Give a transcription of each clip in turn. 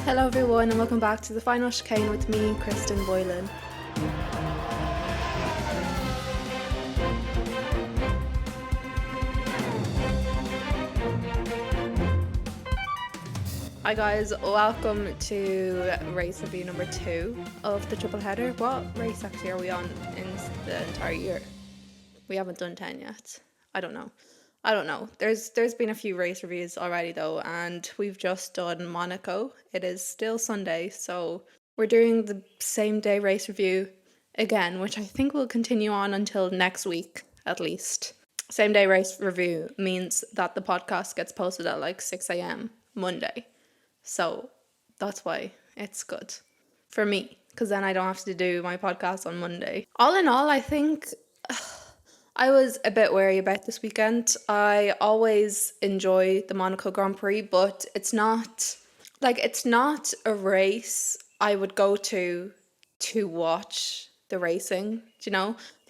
Hello everyone and welcome back to the final chicane with me, Cristinanneboylan. Hi guys, welcome to race review number 2 of the triple header. What race actually are we on in the entire year? We haven't done 10 yet. I don't know. There's been a few race reviews already though, and we've just done Monaco. It is still Sunday, so we're doing the same day race review again, which I think will continue on until next week at least. Same day race review means that the podcast gets posted at like 6 a.m. Monday. So that's why it's good for me, because then I don't have to do my podcast on Monday. All in all, I think I was a bit wary about this weekend. I always enjoy the Monaco Grand Prix, but it's not a race I would go to watch the racing,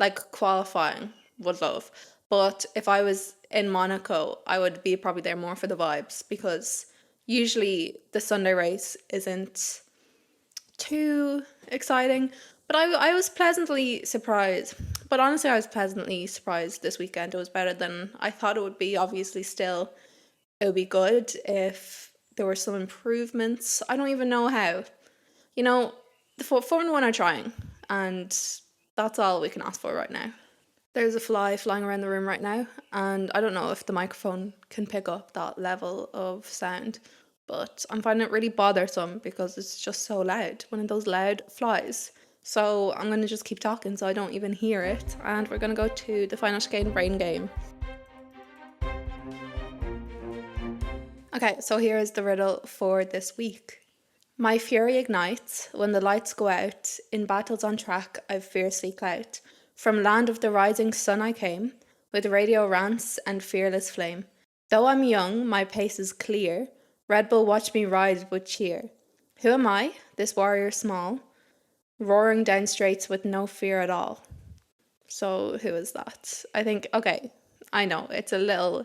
like qualifying would love. But if I was in Monaco, I would be probably there more for the vibes, because usually the Sunday race isn't too exciting. But I was pleasantly surprised. But honestly, I was pleasantly surprised this weekend. It was better than I thought it would be. Obviously, still, it would be good if there were some improvements. I don't even know how. The Formula 1 are trying, and that's all we can ask for right now. There's a fly flying around the room right now, and I don't know if the microphone can pick up that level of sound, but I'm finding it really bothersome because it's just so loud. One of those loud flies. So I'm going to just keep talking so I don't even hear it, and we're going to go to the final chicane brain game. Okay, so here is the riddle for this week. My fury ignites when the lights go out. In battles on track, I've fiercely clout. From land of the rising sun I came, with radio rants and fearless flame. Though I'm young, my pace is clear. Red Bull watch me ride with cheer. Who am I, this warrior small, roaring down straights with no fear at all? So who is that? I think, okay, I know, it's a little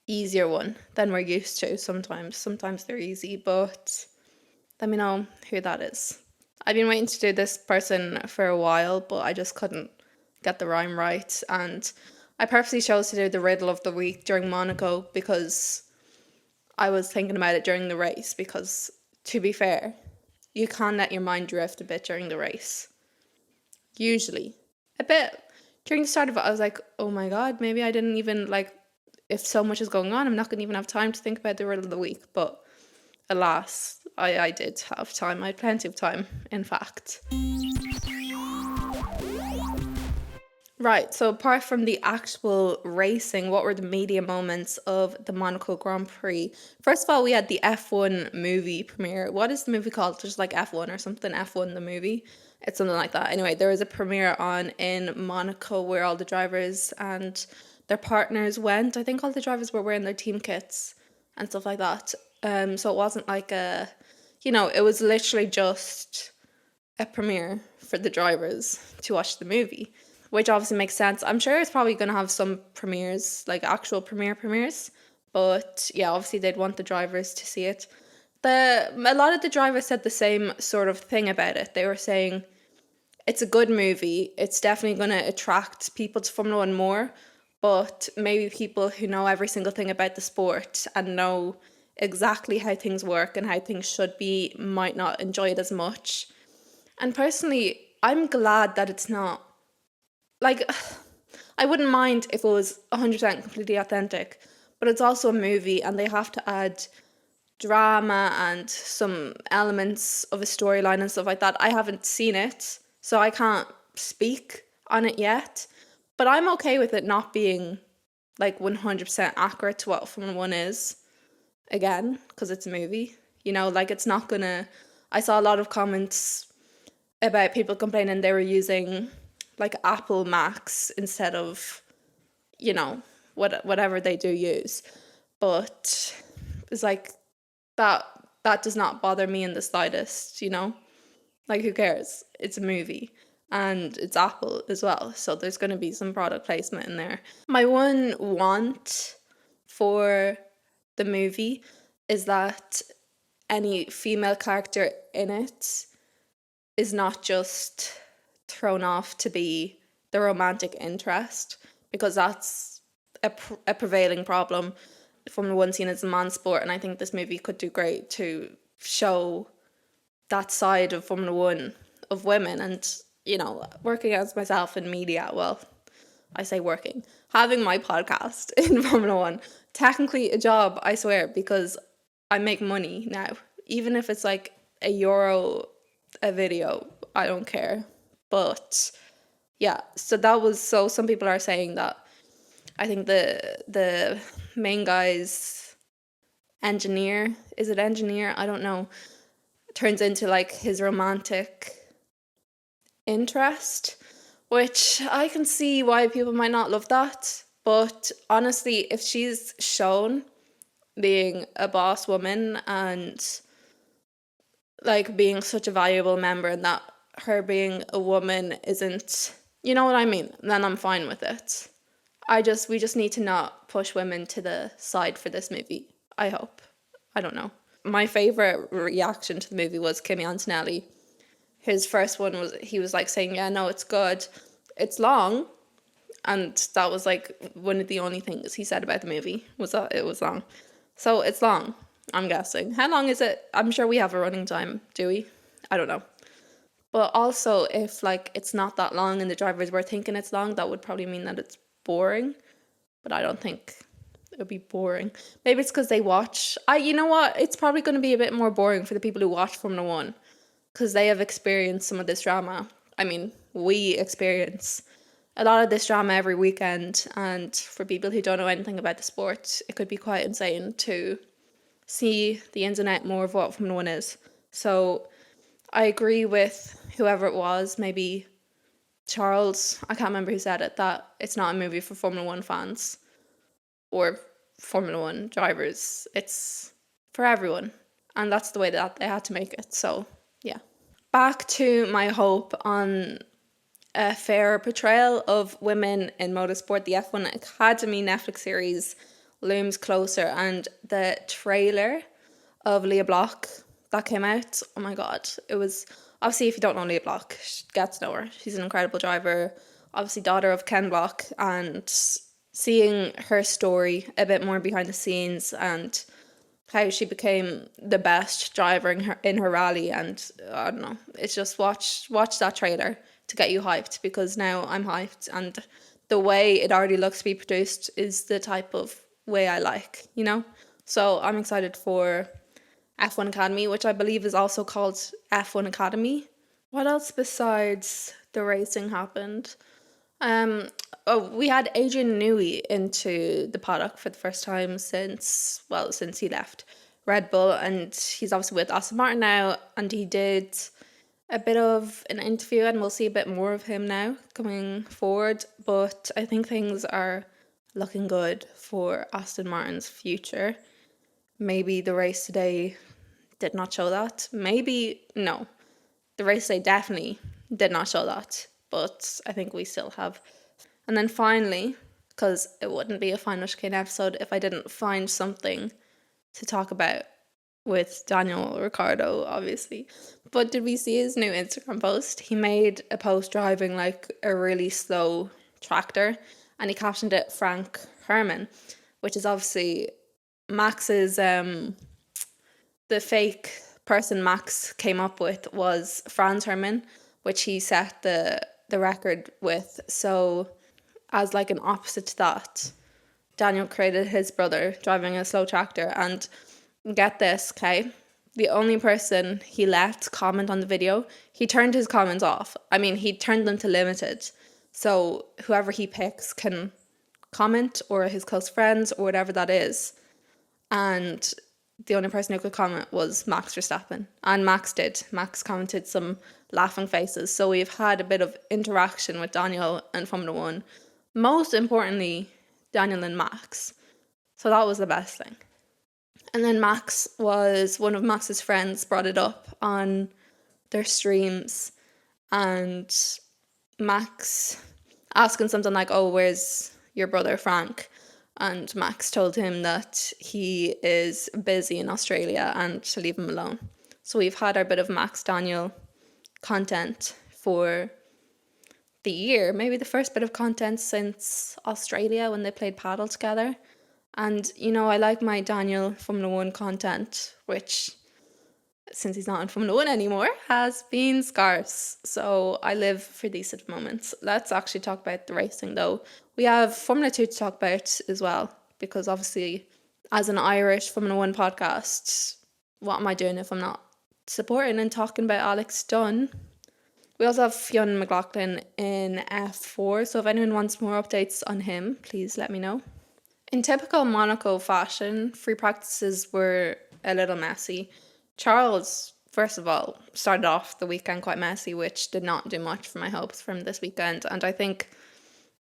easier one than we're used to sometimes. Sometimes they're easy, but let me know who that is. I've been waiting to do this person for a while, but I just couldn't get the rhyme right, and I purposely chose to do the riddle of the week during Monaco because I was thinking about it during the race, because to be fair, you can let your mind drift a bit during the race. Usually. A bit. During the start of it, I was like, oh my god, maybe I didn't even, if so much is going on, I'm not going to even have time to think about the riddle of the week, but alas, I did have time. I had plenty of time, in fact. Right, so apart from the actual racing, what were the media moments of the Monaco Grand Prix? First of all, we had the F1 movie premiere. What is the movie called? Just like F1 or something? F1 the movie? It's something like that. Anyway, there was a premiere on in Monaco where all the drivers and their partners went. I think all the drivers were wearing their team kits and stuff like that. So it wasn't like it was literally just a premiere for the drivers to watch the movie, which obviously makes sense. I'm sure it's probably going to have some premieres, like actual premieres, but yeah, obviously they'd want the drivers to see it. A lot of the drivers said the same sort of thing about it. They were saying it's a good movie. It's definitely going to attract people to Formula 1 more, but maybe people who know every single thing about the sport and know exactly how things work and how things should be might not enjoy it as much. And personally, I'm glad that it's not. I wouldn't mind if it was 100% completely authentic, but it's also a movie and they have to add drama and some elements of a storyline and stuff like that. I haven't seen it, so I can't speak on it yet, but I'm okay with it not being 100% accurate to what Formula 1 is, again, because it's a movie. It's not gonna. I saw a lot of comments about people complaining they were using Apple Macs instead of, whatever they do use. But it's that does not bother me in the slightest, who cares? It's a movie and it's Apple as well, so there's going to be some product placement in there. My one want for the movie is that any female character in it is not just thrown off to be the romantic interest, because that's a prevailing problem. Formula One scene is a man sport, and I think this movie could do great to show that side of Formula One of women. And, you know, working as myself in media, well, I say working, having my podcast in Formula One, technically a job, I swear, because I make money now. Even if it's like €1 a video, I don't care. But yeah, so that was, so some people are saying that I think the main guy's engineer, is it engineer? I don't know, turns into like his romantic interest, which I can see why people might not love that. But honestly, if she's shown being a boss woman and like being such a valuable member, and that her being a woman isn't, you know what I mean, then I'm fine with it. We just need to not push women to the side for this movie, I hope. I don't know. My favourite reaction to the movie was Kimi Antonelli. His first one was, he was like saying, yeah, no, it's good. It's long. And that was like one of the only things he said about the movie, was that it was long. So it's long, I'm guessing. How long is it? I'm sure we have a running time, do we? I don't know. But also, if like it's not that long and the drivers were thinking it's long, that would probably mean that it's boring. But I don't think it would be boring. Maybe it's because they watch. You know what? It's probably going to be a bit more boring for the people who watch Formula One, because they have experienced some of this drama. I mean, we experience a lot of this drama every weekend, and for people who don't know anything about the sport, it could be quite insane to see the ins and outs more of what Formula One is. So I agree with whoever it was, maybe Charles, I can't remember who said it, that it's not a movie for Formula One fans or Formula One drivers. It's for everyone, and that's the way that they had to make it. So yeah. Back to my hope on a fairer portrayal of women in motorsport. The F1 Academy Netflix series looms closer, and the trailer of Leah Block that came out, oh my god, it was, obviously if you don't know Leah Block, get to know her. She's an incredible driver, obviously daughter of Ken Block, and seeing her story a bit more behind the scenes and how she became the best driver in her rally, and I don't know, it's just watch that trailer to get you hyped, because now I'm hyped, and the way it already looks to be produced is the type of way I like, you know? So I'm excited for F1 Academy, which I believe is also called F1 Academy. What else besides the racing happened? We had Adrian Newey into the paddock for the first time since he left Red Bull, and he's obviously with Aston Martin now, and he did a bit of an interview, and we'll see a bit more of him now coming forward. But I think things are looking good for Aston Martin's future. Maybe the race today did not show that. Maybe, no. The race today definitely did not show that. But I think we still have. And then finally, because it wouldn't be a Final Chicane episode if I didn't find something to talk about with Daniel Ricciardo, obviously. But did we see his new Instagram post? He made a post driving like a really slow tractor, and he captioned it Frank Herman, which is obviously Max's, the fake person Max came up with was Franz Herman, which he set the record with. So as like an opposite to that, Daniel created his brother driving a slow tractor, and get this, okay? The only person he let comment on the video, he turned his comments off. I mean, he turned them to limited. So whoever he picks can comment, or his close friends, or whatever that is. And the only person who could comment was Max Verstappen. And Max did. Max commented some laughing faces. So we've had a bit of interaction with Daniel and Formula One. Most importantly, Daniel and Max. So that was the best thing. And then one of Max's friends brought it up on their streams, and Max asking something like, oh, where's your brother Frank? and Max told him that he is busy in Australia and to leave him alone. So we've had our bit of Max Daniel content for the year, maybe the first bit of content since Australia when they played paddle together. And, you know, I like my Daniel Formula One content, which, since he's not in Formula One anymore, has been scarce. So I live for these sort of moments. Let's actually talk about the racing, though. We have Formula 2 to talk about as well, because obviously, as an Irish Formula One podcast, what am I doing if I'm not supporting and talking about Alex Dunne? We also have Fionn McLaughlin in F4, so if anyone wants more updates on him, please let me know. In typical Monaco fashion, free practices were a little messy. Charles, first of all, started off the weekend quite messy, which did not do much for my hopes from this weekend. And I think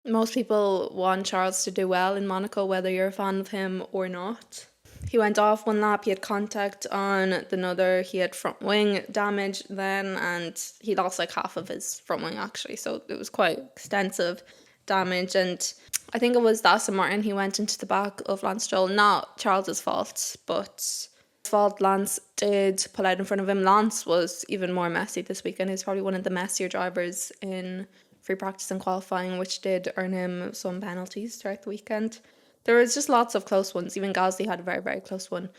most people want Charles to do well in Monaco, whether you're a fan of him or not. He went off one lap, he had contact on another, he had front wing damage then, and he lost like half of his front wing actually, so it was quite extensive damage. And I think it was Aston Martin, he went into the back of Lance Stroll, not Charles's fault, but fault Lance did pull out in front of him. Lance was even more messy this weekend. He's probably one of the messier drivers in free practice and qualifying, which did earn him some penalties throughout the weekend. There was just lots of close ones. Even Gasly had a very, very close one.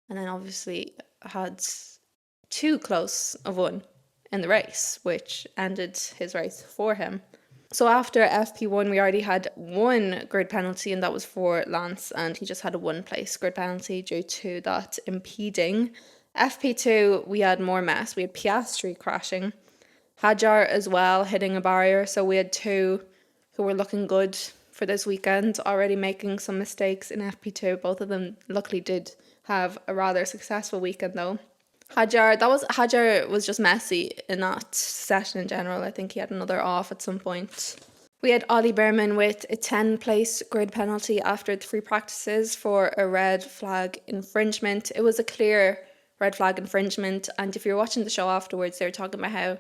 And then obviously had too close of one in the race, which ended his race for him. So after FP1, we already had one grid penalty, and that was for Lance, and he just had a one-place grid penalty due to that impeding. FP2, we had more mess. We had Piastri crashing, Hadjar as well hitting a barrier. So we had two who were looking good for this weekend, already making some mistakes in FP2. Both of them luckily did have a rather successful weekend though. Hadjar was just messy in that session in general. I think he had another off at some point. We had Ollie Behrman with a 10-place grid penalty after the free practices for a red flag infringement. It was a clear red flag infringement, and if you're watching the show afterwards, they were talking about how,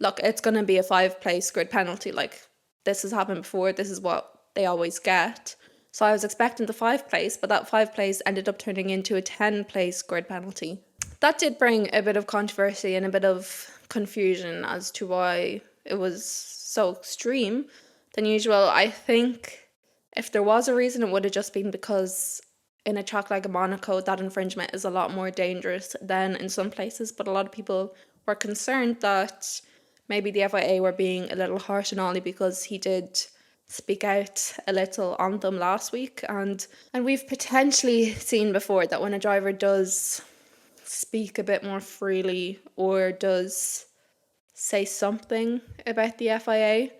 look, it's going to be a 5-place grid penalty. Like, this has happened before. This is what they always get. So I was expecting the 5-place, but that 5-place ended up turning into a 10-place grid penalty. That did bring a bit of controversy and a bit of confusion as to why it was so extreme than usual. I think if there was a reason, it would have just been because in a track like Monaco, that infringement is a lot more dangerous than in some places. But a lot of people were concerned that maybe the FIA were being a little harsh on Ollie because he did speak out a little on them last week. And we've potentially seen before that when a driver does speak a bit more freely or does say something about the FIA,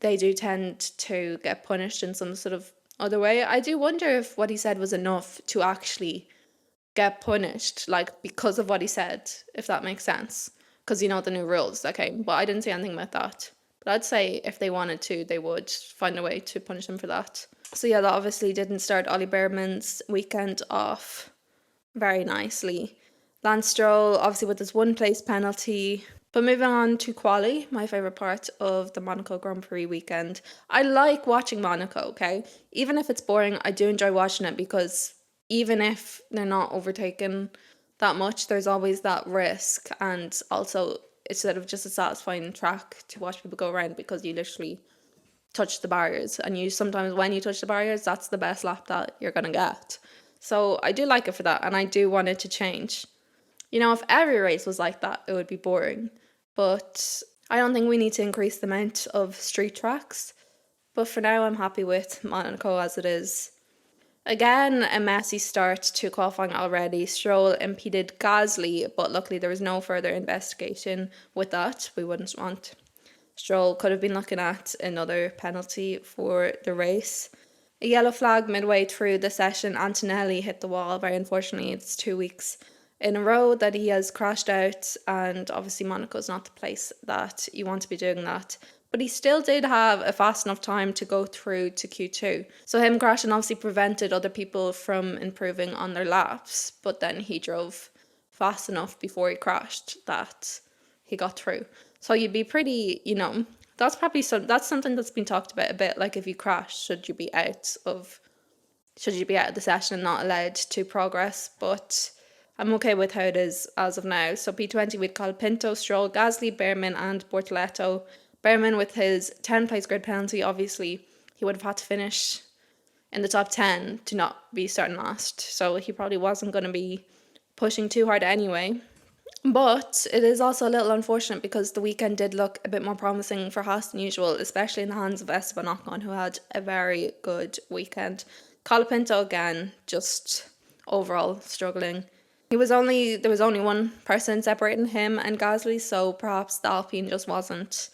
they do tend to get punished in some sort of other way. I do wonder if what he said was enough to actually get punished, like because of what he said, if that makes sense. Because you know the new rules, okay, but I didn't say anything about that. But I'd say if they wanted to, they would find a way to punish him for that. So yeah, that obviously didn't start Ollie Behrman's weekend off very nicely. Lance Stroll, obviously with his 1-place penalty. But moving on to quali, my favourite part of the Monaco Grand Prix weekend. I like watching Monaco, okay? Even if it's boring, I do enjoy watching it because even if they're not overtaken that much, there's always that risk. And also, it's sort of just a satisfying track to watch people go around because you literally touch the barriers. And you sometimes, when you touch the barriers, that's the best lap that you're going to get. So I do like it for that, and I do want it to change. You know, if every race was like that, it would be boring. But I don't think we need to increase the amount of street tracks. But for now, I'm happy with Monaco as it is. Again, a messy start to qualifying already. Stroll impeded Gasly, but luckily there was no further investigation with that. We wouldn't want. Stroll could have been looking at another penalty for the race. A yellow flag midway through the session. Antonelli hit the wall. Very unfortunately, it's 2 weeks in a row that he has crashed out, and obviously Monaco is not the place that you want to be doing that. But he still did have a fast enough time to go through to Q2. So him crashing obviously prevented other people from improving on their laps, but then he drove fast enough before he crashed that he got through. So you'd be pretty, you know, that's something that's been talked about a bit, like if you crash, should you be out of should you be out of the session and not allowed to progress, but I'm okay with how it is as of now. So P20 we'd call Pinto, Stroll, Gasly, Behrman and Bortoleto. Behrman with his 10 place grid penalty, obviously he would have had to finish in the top 10 to not be starting last. So he probably wasn't going to be pushing too hard anyway. But it is also a little unfortunate because the weekend did look a bit more promising for Haas than usual, especially in the hands of Esteban Ocon, who had a very good weekend. Colapinto again, just overall struggling. There was only one person separating him and Gasly, so perhaps the Alpine just wasn't.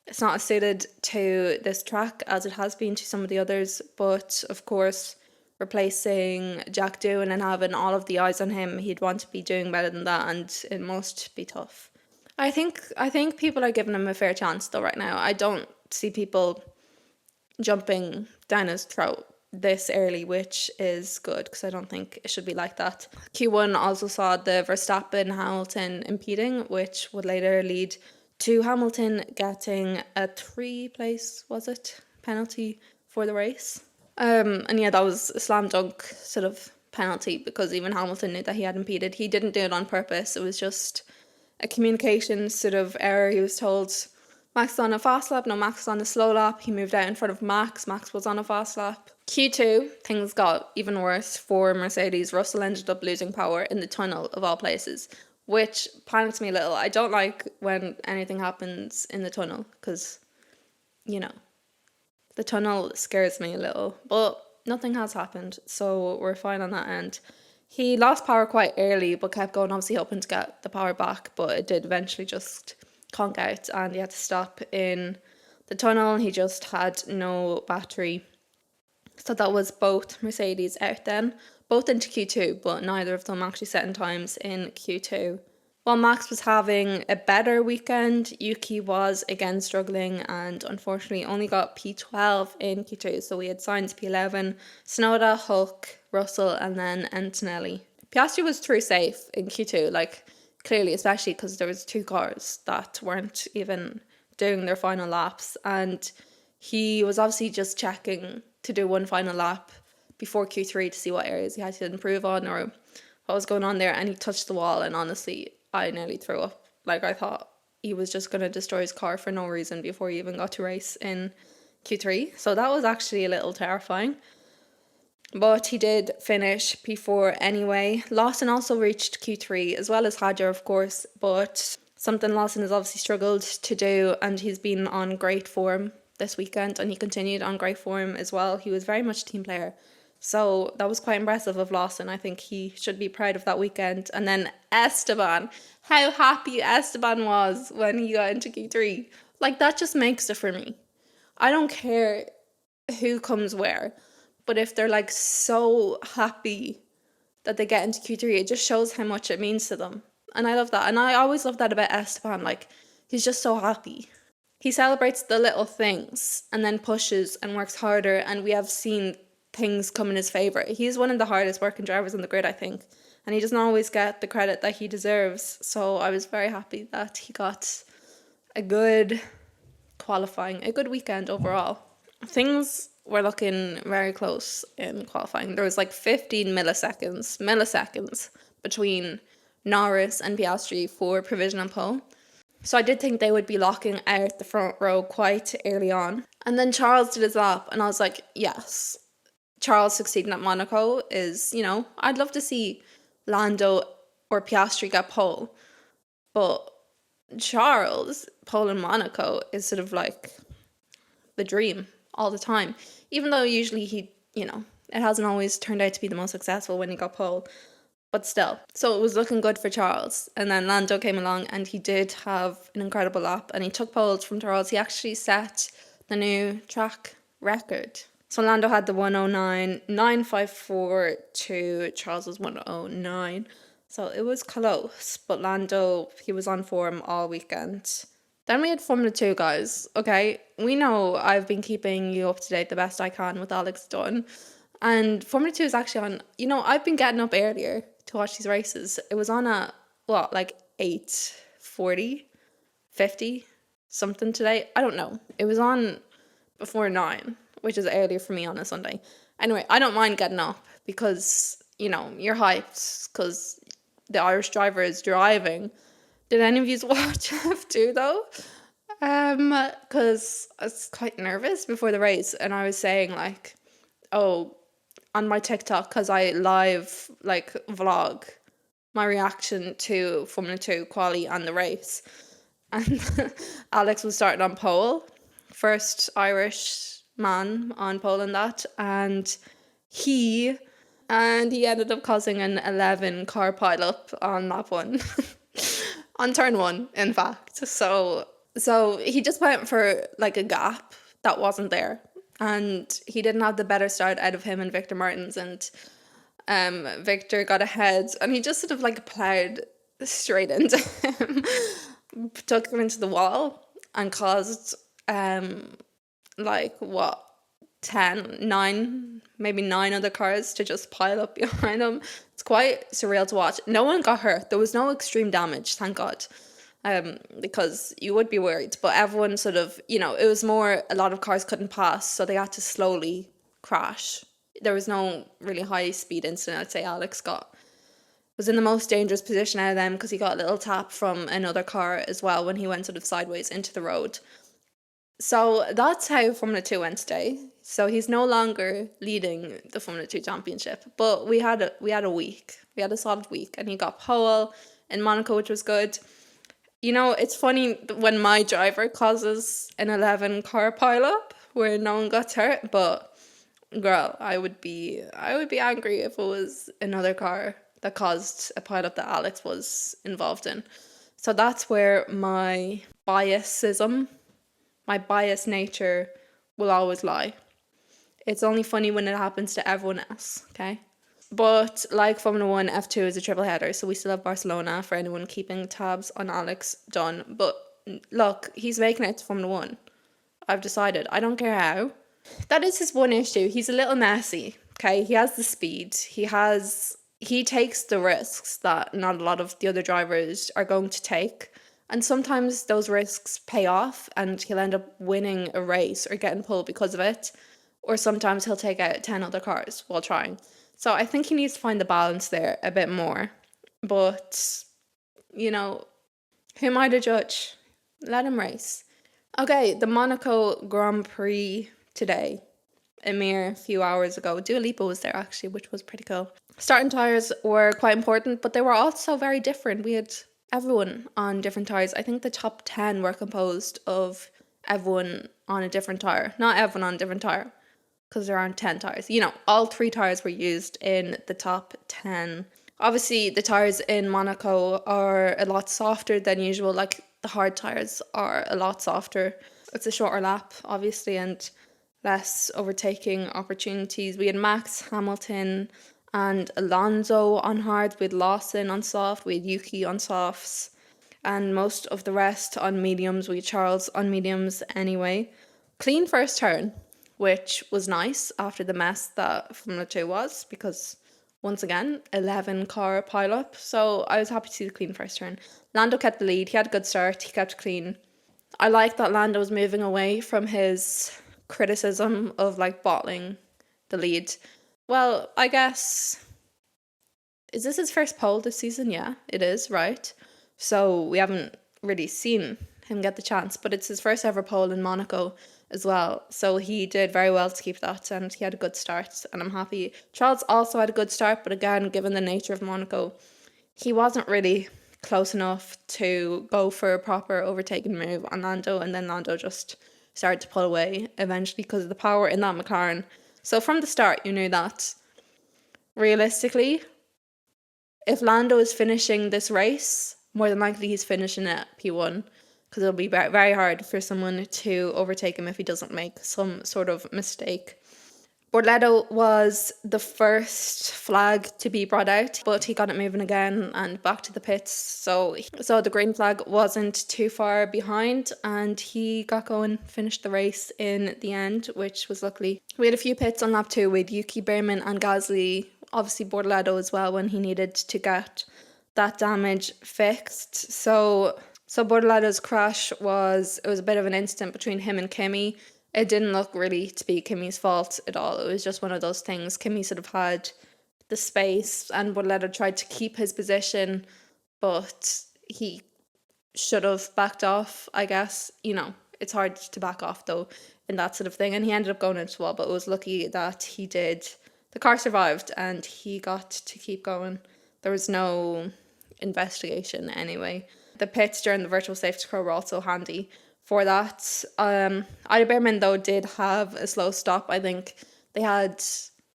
It's not as suited to this track as it has been to some of the others, but of course, replacing Jack Doohan and having all of the eyes on him, he'd want to be doing better than that, and it must be tough. I think people are giving him a fair chance though right now. I don't see people jumping down his throat this early, which is good because I don't think it should be like that. Q1 also saw the Verstappen-Hamilton impeding, which would later lead to Hamilton getting a 3-place, was it, penalty for the race. And yeah, that was a slam dunk sort of penalty because even Hamilton knew that he had impeded. He didn't do it on purpose. It was just a communication sort of error. He was told Max is on a fast lap. No, Max is on a slow lap. He moved out in front of Max. Max was on a fast lap. Q2, things got even worse for Mercedes. Russell ended up losing power in the tunnel of all places, which panics me a little. I don't like when anything happens in the tunnel because, you know, the tunnel scares me a little, but nothing has happened, so we're fine on that end. He lost power quite early, but kept going, obviously hoping to get the power back, but it did eventually just conk out, and he had to stop in the tunnel. He just had no battery, so that was both Mercedes out then, both into Q2, but neither of them actually setting times in Q2. While Max was having a better weekend, Yuki was again struggling and unfortunately only got P12 in Q2. So we had Sainz P11, Tsunoda, Hulk, Russell and then Antonelli. Piastri was through safe in Q2, like clearly, especially because there was 2 cars that weren't even doing their final laps, and he was obviously just checking to do one final lap before Q3 to see what areas he had to improve on or what was going on there, and he touched the wall and honestly I nearly threw up. Like, I thought he was just going to destroy his car for no reason before he even got to race in Q3. So that was actually a little terrifying. But he did finish P4 anyway. Lawson also reached Q3, as well as Hadjar, of course. But something Lawson has obviously struggled to do, and he's been on great form this weekend, and he continued on great form as well. He was very much a team player. So that was quite impressive of Lawson. I think he should be proud of that weekend. And then Esteban, how happy Esteban was when he got into Q3. Like, that just makes it for me. I don't care who comes where, but if they're like so happy that they get into Q3, it just shows how much it means to them. And I love that. And I always love that about Esteban. Like, he's just so happy. He celebrates the little things and then pushes and works harder. And we have seen things come in his favour. He's one of the hardest working drivers on the grid, I think, and he doesn't always get the credit that he deserves. So I was very happy that he got a good qualifying, a good weekend overall. Things were looking very close in qualifying. There was like 15 milliseconds between Norris and Piastri for provisional pole. So I did think they would be locking out the front row quite early on. And then Charles did his lap and I was like, yes, Charles succeeding at Monaco is, you know, I'd love to see Lando or Piastri get pole, but Charles pole in Monaco is sort of like the dream all the time, even though usually he, you know, it hasn't always turned out to be the most successful when he got pole, but still. So it was looking good for Charles, and then Lando came along and he did have an incredible lap and he took poles from Charles. He actually set the new track record. So Lando had the 109.954 to Charles's 109. So it was close, but Lando, he was on form all weekend. Then we had Formula 2, guys. Okay, we know I've been keeping you up to date the best I can with Alex Dunne. And Formula 2 is actually on, you know, I've been getting up earlier to watch these races. It was on at, what, like 8:40, 50, something today? I don't know. It was on before 9. Which is earlier for me on a Sunday. Anyway, I don't mind getting up because, you know, you're hyped because the Irish driver is driving. Did any of you watch F2 though? Because I was quite nervous before the race, and I was saying like, oh, on my TikTok, because I live like vlog my reaction to Formula 2 quali and the race. And Alex was starting on pole, first Irish man on pole in that, and he ended up causing an 11 car pileup on lap one. On turn one, in fact. So he just went for like a gap that wasn't there, and he didn't have the better start out of him and Victor Martins, and Victor got ahead, and he just sort of like plowed straight into him, took him into the wall, and caused like what 9 other cars to just pile up behind him. It's quite surreal to watch. No one got hurt. There was no extreme damage, thank God. Because you would be worried, but everyone sort of, you know, it was more a lot of cars couldn't pass, so they had to slowly crash. There was no really high speed incident. I'd say Alex was in the most dangerous position out of them because he got a little tap from another car as well when he went sort of sideways into the road. So that's how Formula 2 went today. So he's no longer leading the Formula 2 championship, but we had a week. We had a solid week, and he got pole in Monaco, which was good. You know, it's funny when my driver causes an 11 car pileup where no one got hurt, but girl, I would be angry if it was another car that caused a pileup that Alex was involved in. So that's where my biased nature will always lie. It's only funny when it happens to everyone else, okay? But like Formula 1, F2 is a triple header, so we still have Barcelona for anyone keeping tabs on Alex Dunne. But look, he's making it to Formula 1. I've decided. I don't care how. That is his one issue. He's a little messy, okay? He has the speed. He takes the risks that not a lot of the other drivers are going to take. And sometimes those risks pay off and he'll end up winning a race or getting pulled because of it. Or sometimes he'll take out 10 other cars while trying. So I think he needs to find the balance there a bit more. But, you know, who am I to judge? Let him race. Okay, the Monaco Grand Prix today, a mere few hours ago. Dua Lipa was there actually, which was pretty cool. Starting tyres were quite important, but they were also very different. We had everyone on different tyres. I think the top 10 were composed of everyone on a different tyre. Not everyone on a different tyre, because there aren't 10 tyres. You know, all 3 tyres were used in the top 10. Obviously, the tyres in Monaco are a lot softer than usual. Like, the hard tyres are a lot softer. It's a shorter lap, obviously, and less overtaking opportunities. We had Max, Hamilton, and Alonso on hard. We had Lawson on soft. We had Yuki on softs. And most of the rest on mediums. We had Charles on mediums anyway. Clean first turn, which was nice after the mess that Formula 2 was, because once again, 11 car pileup. So I was happy to see the clean first turn. Lando kept the lead. He had a good start. He kept clean. I like that Lando was moving away from his criticism of like bottling the lead. Well, I guess, is this his first pole this season? Yeah, it is, right? So we haven't really seen him get the chance, but it's his first ever pole in Monaco as well. So he did very well to keep that, and he had a good start, and I'm happy. Charles also had a good start, but again, given the nature of Monaco, he wasn't really close enough to go for a proper overtaking move on Lando, and then Lando just started to pull away eventually because of the power in that McLaren. So from the start, you knew that realistically, if Lando is finishing this race, more than likely he's finishing at P1, because it'll be very hard for someone to overtake him if he doesn't make some sort of mistake. Borletto was the first flag to be brought out, but he got it moving again and back to the pits. So the green flag wasn't too far behind, and he got going, finished the race in the end, which was lucky. We had a few pits on lap 2 with Yuki, Behrman and Gasly. Obviously Borletto as well when he needed to get that damage fixed. So Bortoletto's crash was a bit of an incident between him and Kimi, it didn't look really to be Kimmy's fault at all. It was just one of those things. Kimmy sort of had the space and would let her try to keep his position, but he should have backed off, I guess. You know, it's hard to back off though in that sort of thing. And he ended up going into the wall, but it was lucky that he did. The car survived and he got to keep going. There was no investigation anyway. The pits during the virtual safety car were also handy for that. Ida Behrman though did have a slow stop. I think they had,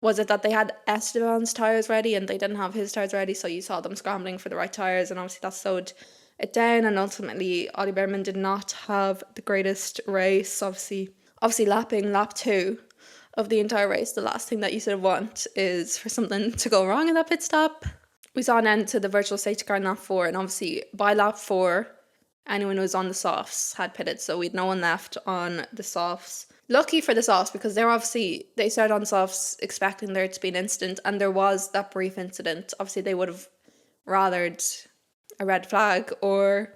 was it that they had Esteban's tyres ready and they didn't have his tyres ready, so you saw them scrambling for the right tyres, and obviously that slowed it down, and ultimately Ollie Behrman did not have the greatest race. Obviously lapping lap 2 of the entire race, the last thing that you sort of want is for something to go wrong in that pit stop. We saw an end to the virtual safety car in lap 4, and obviously by lap 4 anyone who was on the softs had pitted, so we'd no one left on the softs. Lucky for the softs, because they started on softs expecting there to be an incident, and there was that brief incident. Obviously they would have rathered a red flag or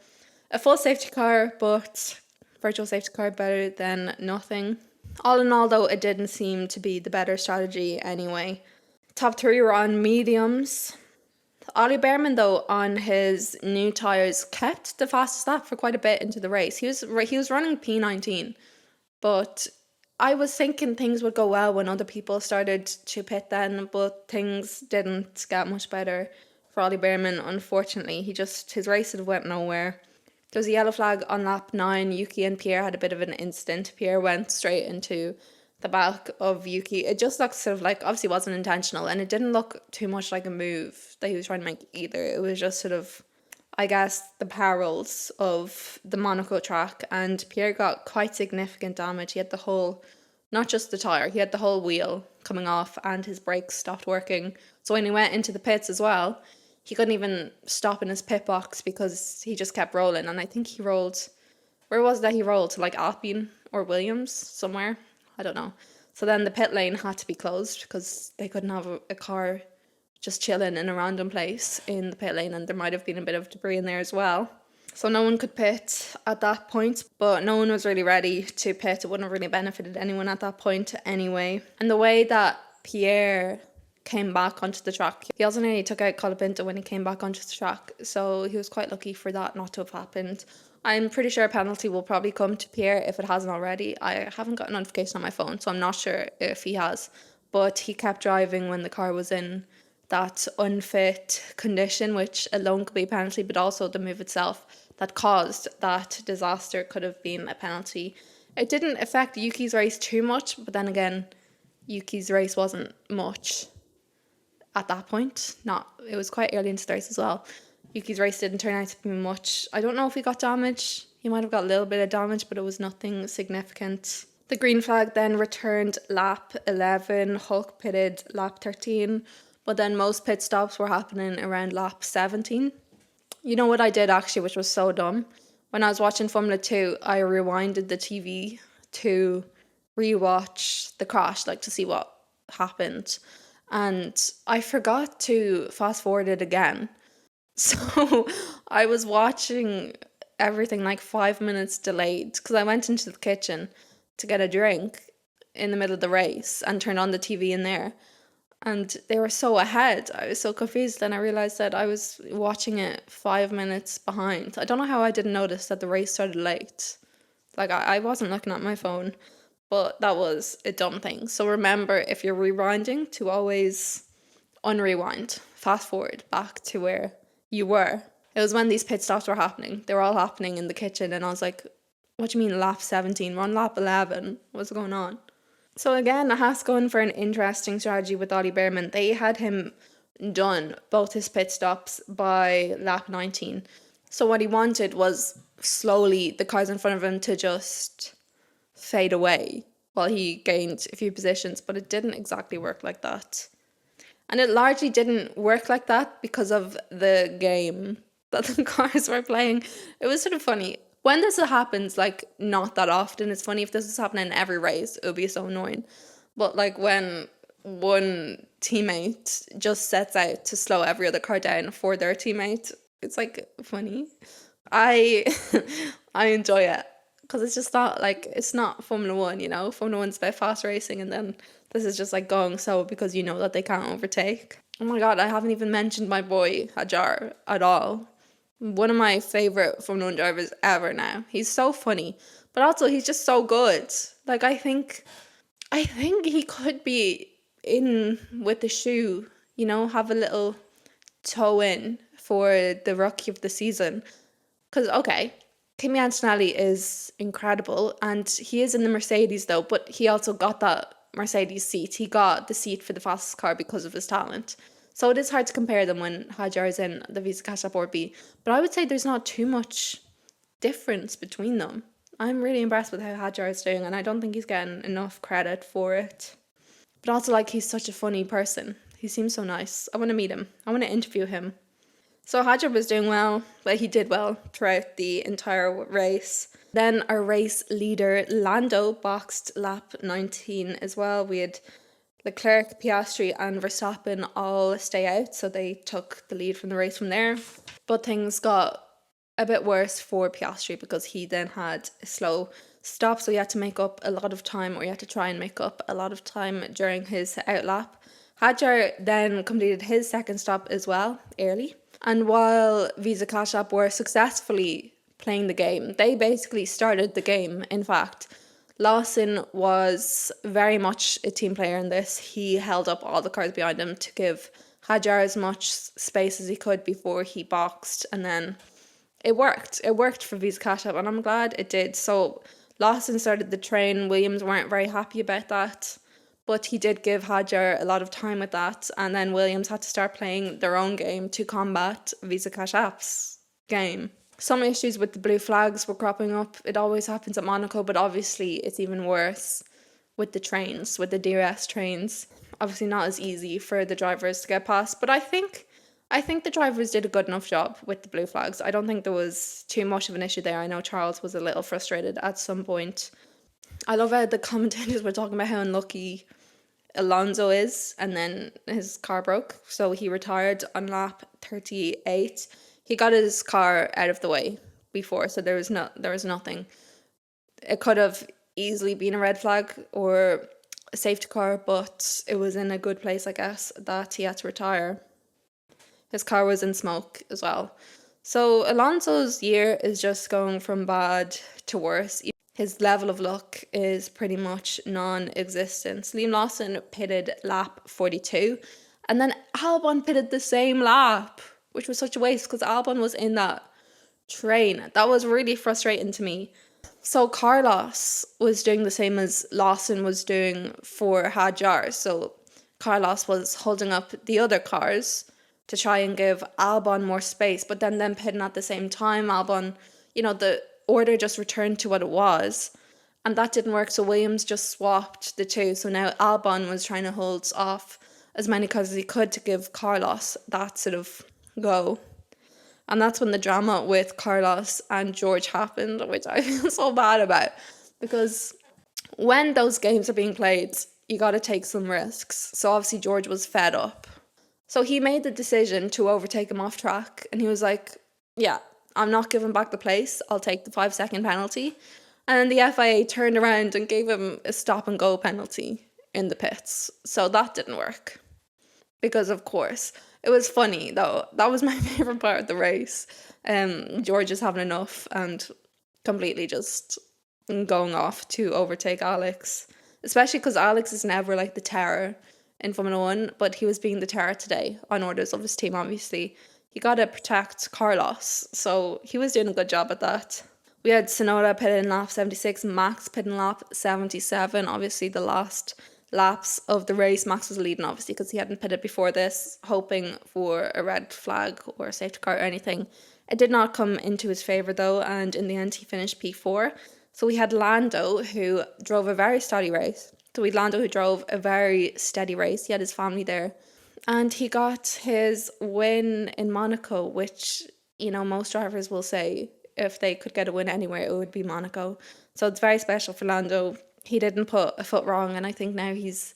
a full safety car, but virtual safety car better than nothing. All in all though, it didn't seem to be the better strategy anyway. Top 3 were on mediums. Ollie Behrman though, on his new tyres, kept the fastest lap for quite a bit into the race. He was running P19, but I was thinking things would go well when other people started to pit then, but things didn't get much better for Ollie Behrman. Unfortunately, his race sort of went nowhere. There was a yellow flag on lap 9. Yuki and Pierre had a bit of an incident. Pierre went straight into the back of Yuki. It just looked sort of like, obviously wasn't intentional, and it didn't look too much like a move that he was trying to make either. It was just sort of, I guess, the perils of the Monaco track, and Pierre got quite significant damage. He had the whole, not just the tyre, he had the whole wheel coming off and his brakes stopped working. So when he went into the pits as well, he couldn't even stop in his pit box because he just kept rolling. And I think he rolled, where was that he rolled? To like Alpine or Williams somewhere? I don't know. So then the pit lane had to be closed because they couldn't have a car just chilling in a random place in the pit lane, and there might have been a bit of debris in there as well. So no one could pit at that point, but no one was really ready to pit. It wouldn't have really benefited anyone at that point anyway. And the way that Pierre came back onto the track, he also nearly took out Colapinto when he came back onto the track, so he was quite lucky for that not to have happened. I'm pretty sure a penalty will probably come to Pierre if it hasn't already. I haven't got a notification on my phone, so I'm not sure if he has, but he kept driving when the car was in that unfit condition, which alone could be a penalty, but also the move itself that caused that disaster could have been a penalty. It didn't affect Yuki's race too much, but then again, Yuki's race wasn't much at that point. It was quite early into the race as well. Yuki's race didn't turn out to be much. I don't know if he got damage. He might have got a little bit of damage, but it was nothing significant. The green flag then returned lap 11. Hulk pitted lap 13, but then most pit stops were happening around lap 17. You know what I did actually, which was so dumb? When I was watching Formula 2, I rewinded the TV to rewatch the crash, like to see what happened. And I forgot to fast forward it again. So I was watching everything like 5 minutes delayed because I went into the kitchen to get a drink in the middle of the race and turned on the TV in there. And they were so ahead. I was so confused. Then I realised that I was watching it 5 minutes behind. I don't know how I didn't notice that the race started late. Like, I wasn't looking at my phone. But that was a dumb thing. So remember, if you're rewinding, to always unrewind. Fast forward back to where you were. It was when these pit stops were happening. They were all happening in the kitchen. And I was like, what do you mean lap 17? We're on lap 11. What's going on? So again, Haas going for an interesting strategy with Ollie Behrman. They had him done both his pit stops by lap 19. So what he wanted was slowly the cars in front of him to just fade away while he gained a few positions, but it didn't exactly work like that. And it largely didn't work like that because of the game that the cars were playing. It was sort of funny. When this happens, like, not that often, it's funny. If this was happening in every race, it would be so annoying. But, like, when one teammate just sets out to slow every other car down for their teammate, it's, like, funny. I enjoy it because it's just not like, it's not Formula One, you know? Formula One's about fast racing, and then this is just like going slow because you know that they can't overtake. Oh my God, I haven't even mentioned my boy Hajar at all. One of my favorite Formula One drivers ever now. He's so funny, but also he's just so good. Like, I think he could be in with the shoe, you know, have a little toe in for the rookie of the season. Because, okay, Kimi Antonelli is incredible, and he is in the Mercedes though, but he also got that Mercedes seat. He got the seat for the fastest car because of his talent. So it is hard to compare them when Hajar is in the Visa Cash App or B. But I would say there's not too much difference between them. I'm really impressed with how Hajar is doing, and I don't think he's getting enough credit for it. But also, like, he's such a funny person. He seems so nice. I want to meet him. I want to interview him. So Hajar was doing well, but he did well throughout the entire race. Then our race leader, Lando, boxed lap 19 as well. We had Leclerc, Piastri and Verstappen all stay out, so they took the lead from the race from there. But things got a bit worse for Piastri because he then had a slow stop, so he had to make up a lot of time, or he had to try and make up a lot of time during his outlap. Hajar then completed his second stop as well, early. And while Visa Cash App were successfully playing the game, they basically started the game, in fact. Lawson was very much a team player in this. He held up all the cars behind him to give Hajar as much space as he could before he boxed, and then it worked. It worked for Visa Cash App, and I'm glad it did. So Lawson started the train. Williams weren't very happy about that, but he did give Hajar a lot of time with that, and then Williams had to start playing their own game to combat Visa Cash App's game. Some issues with the blue flags were cropping up. It always happens at Monaco, but obviously it's even worse with the trains, with the DRS trains. Obviously not as easy for the drivers to get past, but I think the drivers did a good enough job with the blue flags. I don't think there was too much of an issue there. I know Charles was a little frustrated at some point. I love how the commentators were talking about how unlucky Alonso is, and then his car broke, so he retired on lap 38. He got his car out of the way before, so there was nothing. It could have easily been a red flag or a safety car, but it was in a good place, I guess, that he had to retire. His car was in smoke as well. So Alonso's year is just going from bad to worse. His level of luck is pretty much non-existent. Liam Lawson pitted lap 42, and then Albon pitted the same lap, which was such a waste because Albon was in that train. That was really frustrating to me. So Carlos was doing the same as Lawson was doing for Hajar. So Carlos was holding up the other cars to try and give Albon more space, but then them pitting at the same time. Albon, the order just returned to what it was, and that didn't work, so Williams just swapped the two. So now Albon was trying to hold off as many cars as he could to give Carlos that sort of go. And that's when the drama with Carlos and George happened, which I feel so bad about, because when those games are being played, you got to take some risks. So obviously George was fed up, so he made the decision to overtake him off track, and he was like, yeah, I'm not giving back the place, I'll take the 5-second penalty. And then the FIA turned around and gave him a stop and go penalty in the pits. So that didn't work, because of course, it was funny though. That was my favourite part of the race. George is having enough and completely just going off to overtake Alex. Especially because Alex is never like the terror in Formula 1, but he was being the terror today on orders of his team, obviously. He got to protect Carlos, so he was doing a good job at that. We had Tsunoda pitted in lap 76, Max pitted in lap 77. Obviously, the last laps of the race, Max was leading, obviously, because he hadn't pitted before this, hoping for a red flag or a safety car or anything. It did not come into his favour, though, and in the end, he finished P4. So we had Lando, who drove a very steady race. He had his family there. And he got his win in Monaco, which, most drivers will say if they could get a win anywhere, it would be Monaco. So it's very special for Lando. He didn't put a foot wrong, and I think now he's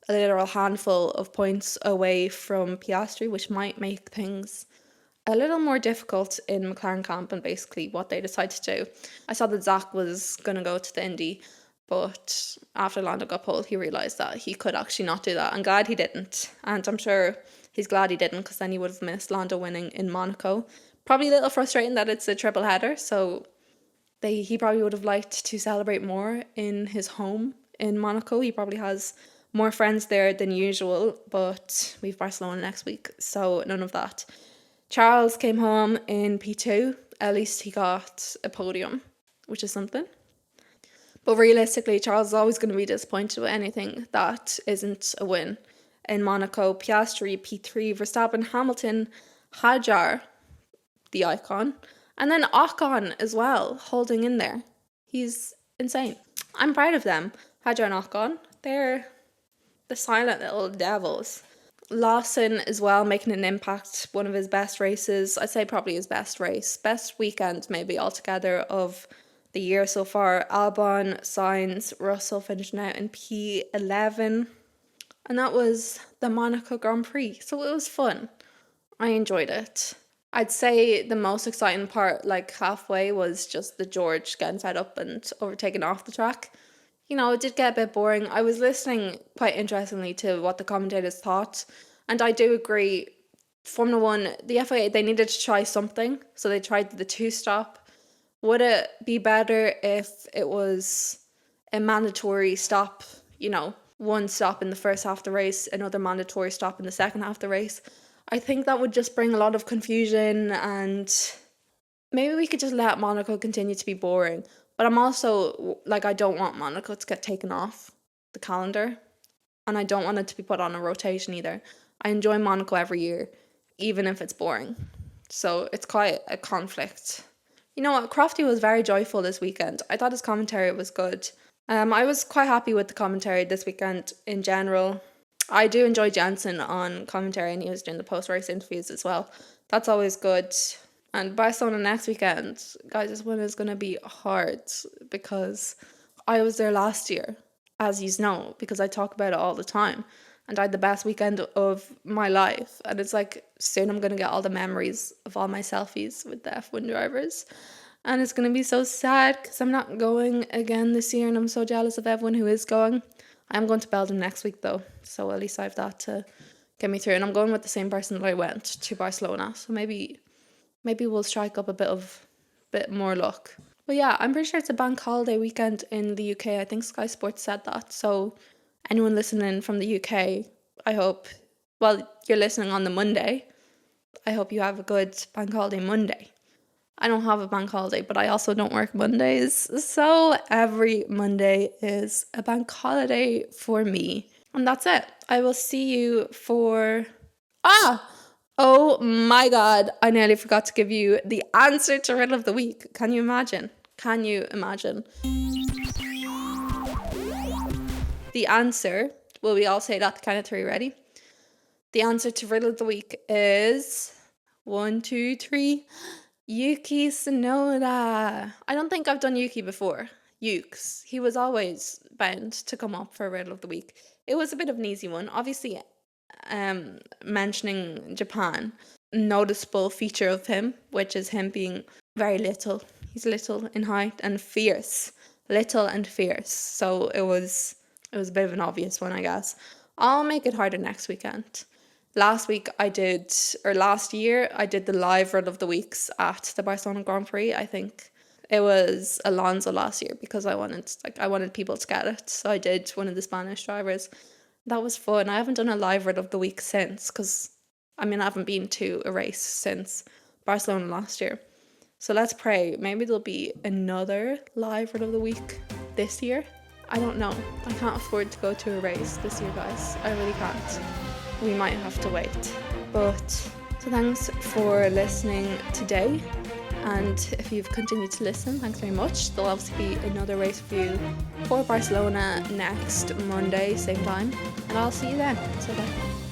a literal handful of points away from Piastri, which might make things a little more difficult in McLaren camp and basically what they decide to do. I saw that Zach was going to go to the Indy, but after Lando got pulled, he realised that he could actually not do that. I'm glad he didn't. And I'm sure he's glad he didn't, because then he would have missed Lando winning in Monaco. Probably a little frustrating that it's a triple header, so he probably would have liked to celebrate more in his home in Monaco. He probably has more friends there than usual, but we've Barcelona next week, so none of that. Charles came home in P2. At least he got a podium, which is something. But realistically, Charles is always going to be disappointed with anything that isn't a win. In Monaco, Piastri, P3, Verstappen, Hamilton, Hadjar, the icon, and then Ocon as well, holding in there. He's insane. I'm proud of them. Hadjar and Ocon, they're the silent little devils. Lawson as well, making an impact. One of his best races. I'd say probably his best race. Best weekend maybe altogether of the year so far. Albon, Sainz, Russell finishing out in P11. And that was the Monaco Grand Prix. So it was fun. I enjoyed it. I'd say the most exciting part, like halfway, was just the George getting fed up and overtaken off the track. You know, it did get a bit boring. I was listening quite interestingly to what the commentators thought, and I do agree. Formula One, the FIA, they needed to try something, so they tried the 2-stop. Would it be better if it was a mandatory stop, you know, one stop in the first half of the race, another mandatory stop in the second half of the race? I think that would just bring a lot of confusion, and maybe we could just let Monaco continue to be boring. But I'm also, like, I don't want Monaco to get taken off the calendar, and I don't want it to be put on a rotation either. I enjoy Monaco every year, even if it's boring. So it's quite a conflict. You know what? Crofty was very joyful this weekend. I thought his commentary was good. I was quite happy with the commentary this weekend in general. I do enjoy Jensen on commentary, and he was doing the post-race interviews as well. That's always good. And Barcelona next weekend, guys, this one is going to be hard because I was there last year, as you know, because I talk about it all the time. And I had the best weekend of my life. And it's like, soon I'm going to get all the memories of all my selfies with the F1 drivers. And it's going to be so sad because I'm not going again this year, and I'm so jealous of everyone who is going. I'm going to Belgium next week though, so at least I have that to get me through. And I'm going with the same person that I went to Barcelona, so maybe we'll strike up a bit more luck. But yeah, I'm pretty sure it's a bank holiday weekend in the UK. I think Sky Sports said that. So anyone listening from the UK, I hope, well, you're listening on the Monday. I hope you have a good bank holiday Monday. I don't have a bank holiday, but I also don't work Mondays. So every Monday is a bank holiday for me. And that's it. I will see you for... Oh my God, I nearly forgot to give you the answer to Riddle of the Week. Can you imagine? The answer, will we all say that to count of 3, ready? The answer to Riddle of the Week is 1, 2, 3, Yuki Tsunoda. I don't think I've done Yuki before. Ukes. He was always bound to come up for Riddle of the Week. It was a bit of an easy one. Obviously, mentioning Japan, noticeable feature of him, which is him being very little. He's little in height and fierce. Little and fierce. So it was a bit of an obvious one, I guess. I'll make it harder next weekend. Last year I did the live Riddle of the Weeks at the Barcelona Grand Prix. I think it was Alonso last year because I wanted people to get it. So I did one of the Spanish drivers. That was fun. I haven't done a live Riddle of the Week since because, I haven't been to a race since Barcelona last year. So let's pray. Maybe there'll be another live Riddle of the Week this year. I don't know. I can't afford to go to a race this year, guys. I really can't. We might have to wait. But, so thanks for listening today. And if you've continued to listen, thanks very much. There'll obviously be another race review for Barcelona next Monday, same time. And I'll see you then. So bye.